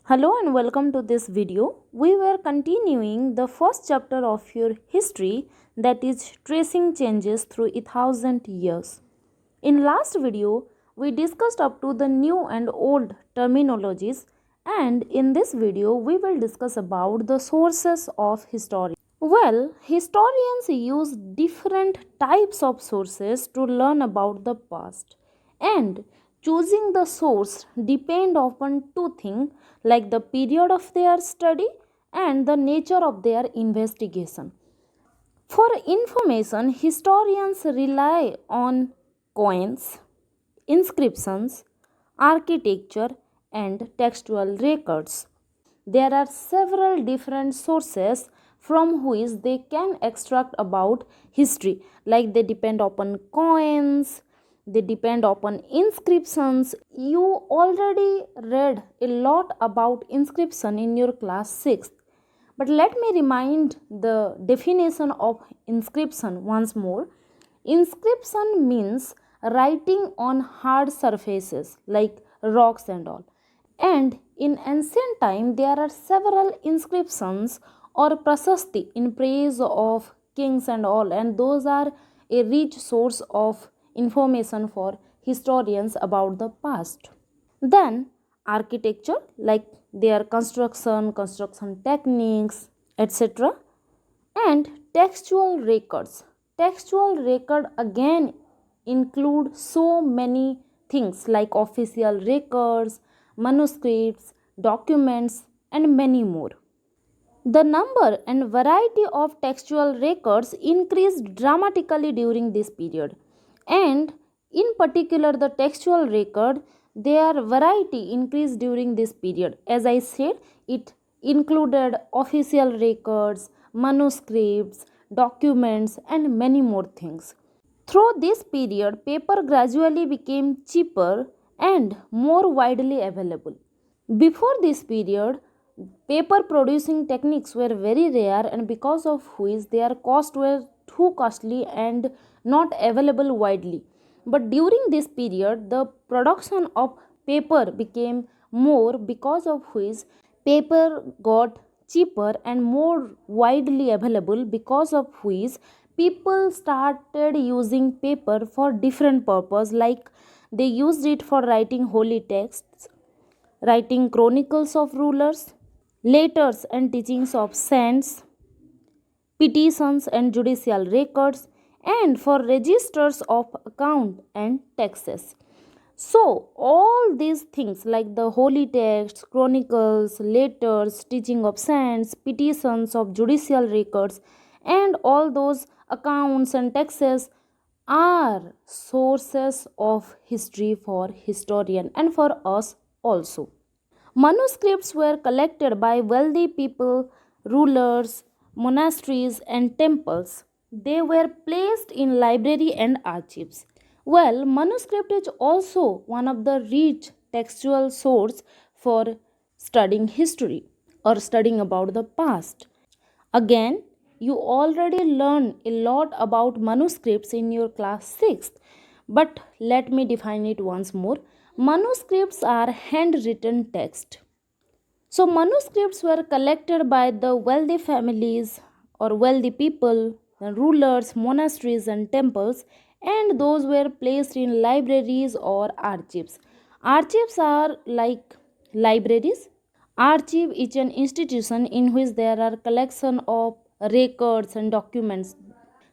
Hello and welcome to this video. We were continuing the first chapter of your history, that is tracing changes through 1,000 years. In last video, we discussed up to the new and old terminologies, and in this video we will discuss about the sources of history. Well, historians use different types of sources to learn about the past, and choosing the source depend upon two things like the period of their study and the nature of their investigation. For information, historians rely on coins, inscriptions, architecture, and textual records. There are several different sources from which they can extract about history, like they depend upon coins, they depend upon inscriptions. You already read a lot about inscription in your class 6th, but let me remind the definition of inscription once more. Inscription means writing on hard surfaces like rocks and all. And in ancient time, there are several inscriptions or prasasti in praise of kings and all, and those are a rich source of information for historians about the past. Then, architecture, like their construction techniques, etc., and textual records. Textual record again include so many things like official records, manuscripts, documents, and many more. The number and variety of textual records increased dramatically during this period, and in particular the textual record, their variety increased during this period. As I said, it included official records, manuscripts, documents, and many more things. Through this period, paper gradually became cheaper and more widely available. Before this period, paper producing techniques were very rare, and because of which their costs were too costly and not available widely. But during this period, the production of paper became more, because of which paper got cheaper and more widely available, because of which people started using paper for different purpose, like they used it for writing holy texts, writing chronicles of rulers, letters and teachings of saints, petitions and judicial records, and for registers of account and taxes. So, all these things like the holy texts, chronicles, letters, teaching of saints, petitions of judicial records, and all those accounts and taxes are sources of history for historian and for us also. Manuscripts were collected by wealthy people, rulers, monasteries, and temples. They were placed in library and archives. Well, manuscript is also one of the rich textual source for studying history or studying about the past. Again, you already learned a lot about manuscripts in your class 6th, but let me define it once more. Manuscripts are handwritten text. So, manuscripts were collected by the wealthy families or wealthy people, the rulers, monasteries, and temples, and those were placed in libraries or archives. Archives are like libraries. Archive is an institution in which there are collection of records and documents.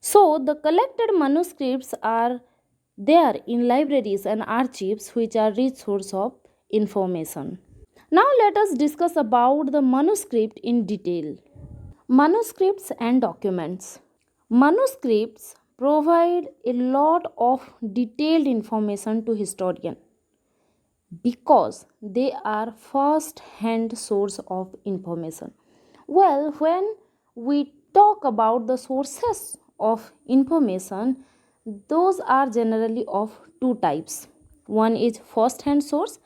So, the collected manuscripts are there in libraries and archives, which are rich source of information. Now let us discuss about the manuscript in detail. Manuscripts and documents. Manuscripts provide a lot of detailed information to historian because they are first hand source of information. Well, when we talk about the sources of information, those are generally of two types. One is first hand source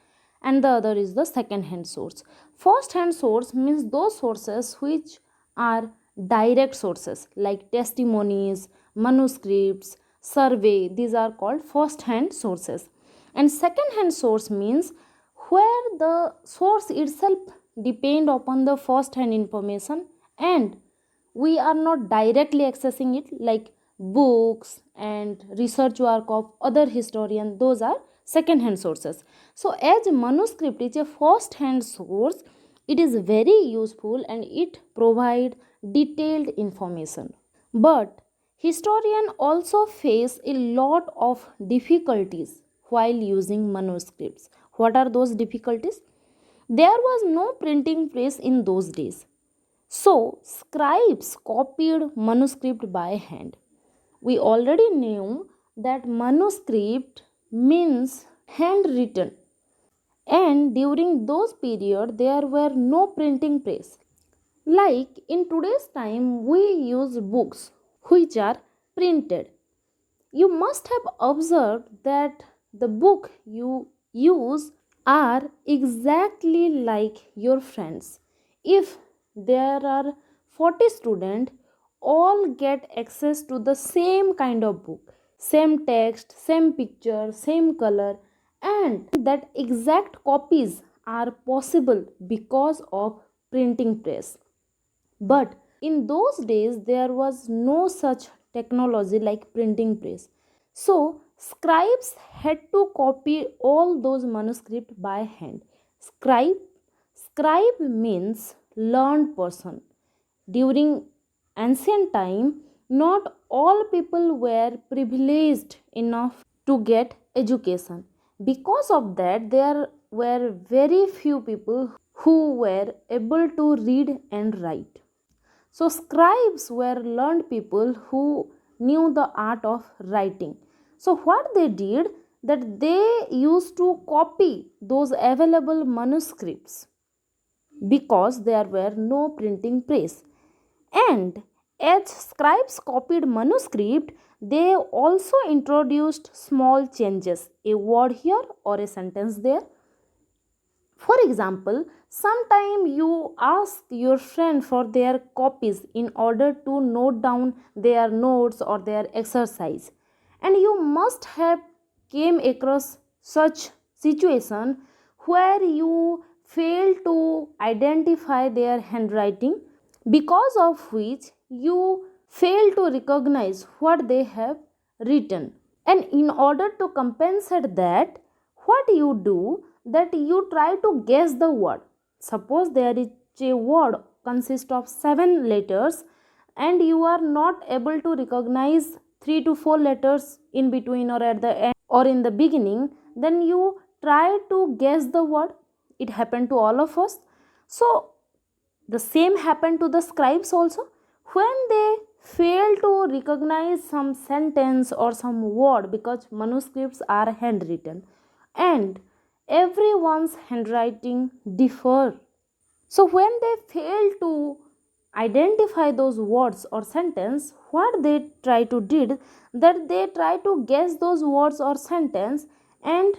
and the other is the second hand source. First hand source means those sources which are direct sources like testimonies, manuscripts, survey. These are called first hand sources. And second hand source means where the source itself depend upon the first hand information, and we are not directly accessing it like books and research work of other historians. Those are second hand sources. So as manuscript is a first hand source, it is very useful and it provide detailed information. But historians also face a lot of difficulties while using manuscripts. What are those difficulties? There was no printing press in those days. So, scribes copied manuscript by hand. We already knew that manuscript means handwritten, and during those period there were no printing press. Like in today's time, we use books which are printed. You must have observed that the book you use are exactly like your friends. If there are 40 students, all get access to the same kind of book, same text, same picture, same color, and that exact copies are possible because of printing press. But in those days, there was no such technology like printing press. So, scribes had to copy all those manuscripts by hand. Scribe means learned person. During ancient time, not all people were privileged enough to get education. Because of that, there were very few people who were able to read and write. So, scribes were learned people who knew the art of writing. So, what they did, that they used to copy those available manuscripts because there were no printing press. And as scribes copied manuscript, they also introduced small changes, a word here or a sentence there. For example, sometime you ask your friend for their copies in order to note down their notes or their exercise, and you must have came across such situation where you fail to identify their handwriting, because of which you fail to recognize what they have written. And in order to compensate that, what you do, that you try to guess the word. Suppose there is a word consists of 7 letters and you are not able to recognize 3 to 4 letters in between or at the end or in the beginning, then you try to guess the word. It happened to all of us. So the same happened to the scribes also. When they fail to recognize some sentence or some word, because manuscripts are handwritten and everyone's handwriting differ. So when they fail to identify those words or sentence, what they try to did, that they try to guess those words or sentence and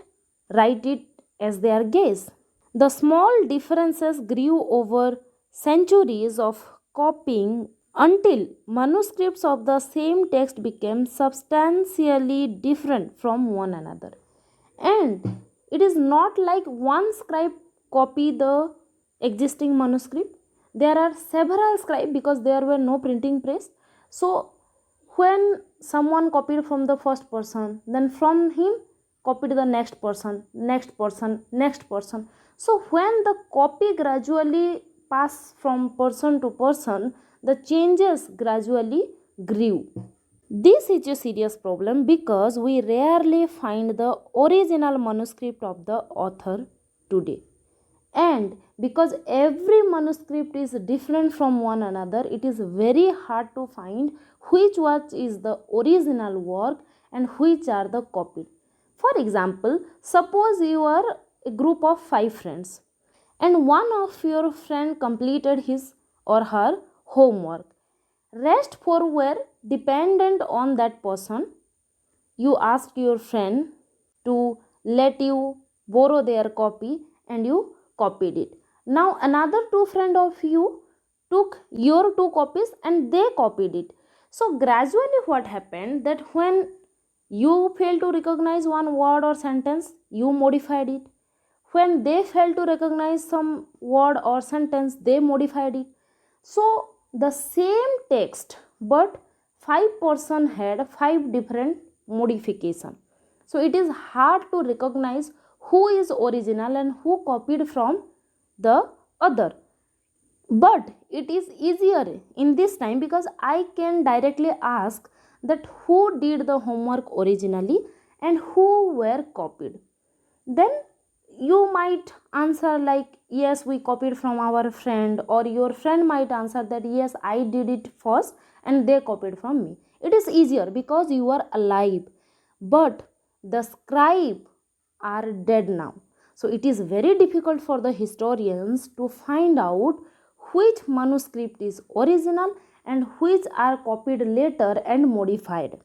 write it as their guess. The small differences grew over centuries of copying until manuscripts of the same text became substantially different from one another. And it is not like one scribe copy the existing manuscript. There are several scribes because there were no printing press. So when someone copied from the first person, then from him copied the next person, next person, next person. So when the copy gradually passed from person to person, the changes gradually grew. This is a serious problem because we rarely find the original manuscript of the author today. And because every manuscript is different from one another, it is very hard to find which work is the original work and which are the copied. For example, suppose you are a group of 5 friends and one of your friend completed his or her homework. Rest 4 were dependent on that person. You asked your friend to let you borrow their copy and you copied it. Now another 2 friend of you took your 2 copies and they copied it. So gradually what happened, that when you failed to recognize one word or sentence, you modified it. When they failed to recognize some word or sentence, they modified it. So the same text, but 5 person had 5 different modification. So it is hard to recognize who is original and who copied from the other. But it is easier in this time because I can directly ask that who did the homework originally and who were copied. Then you might answer like yes, we copied from our friend, or your friend might answer that yes, I did it first and they copied from me. It is easier because you are alive, but the scribe are dead now. So it is very difficult for the historians to find out which manuscript is original and which are copied later and modified.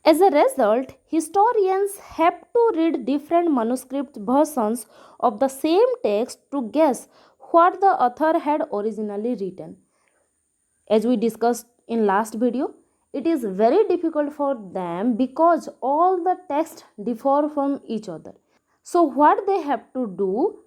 As a result, historians have to read different manuscript versions of the same text to guess what the author had originally written. As we discussed in last video, it is very difficult for them because all the texts differ from each other. So what they have to do,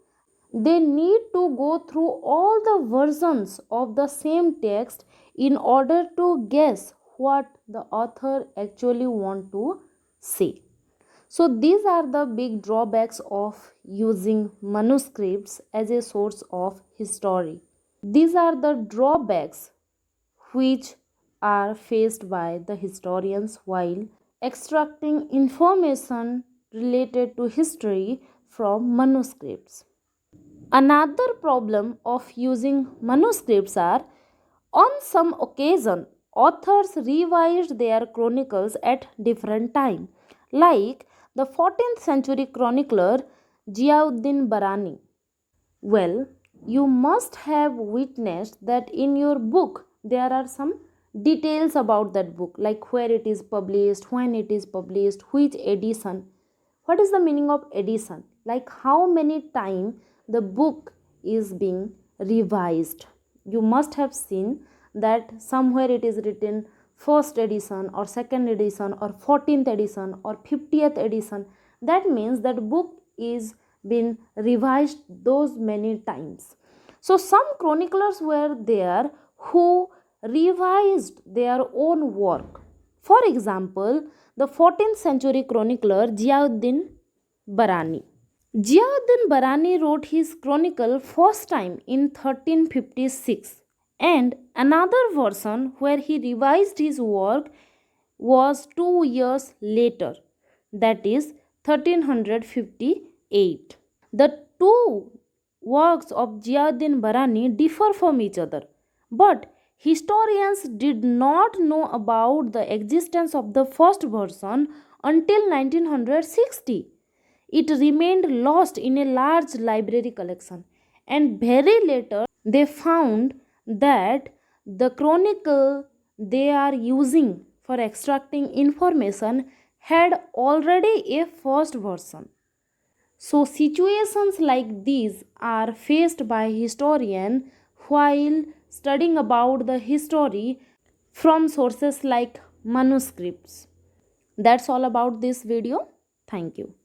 they need to go through all the versions of the same text in order to guess what the author actually want to say. So these are the big drawbacks of using manuscripts as a source of history. These are the drawbacks which are faced by the historians while extracting information related to history from manuscripts. Another problem of using manuscripts are on some occasion authors revised their chronicles at different time, like the 14th century chronicler Ziauddin Barani. Well, you must have witnessed that in your book there are some details about that book, like where it is published, when it is published, which edition. What is the meaning of edition? Like how many times the book is being revised. You must have seen that somewhere it is written first edition or second edition or 14th edition or 50th edition. That means that book is been revised those many times. So some chroniclers were there who revised their own work. For example, the 14th century chronicler Ziauddin Barani. Ziauddin Barani wrote his chronicle first time in 1356, and another version where he revised his work was 2 years later, that is 1358. The two works of Ziauddin Barani differ from each other, but historians did not know about the existence of the first version until 1960. It remained lost in a large library collection, and very later they found that the chronicle they are using for extracting information had already a first version. So situations like these are faced by historian while studying about the history from sources like manuscripts. That's all about this video. Thank you.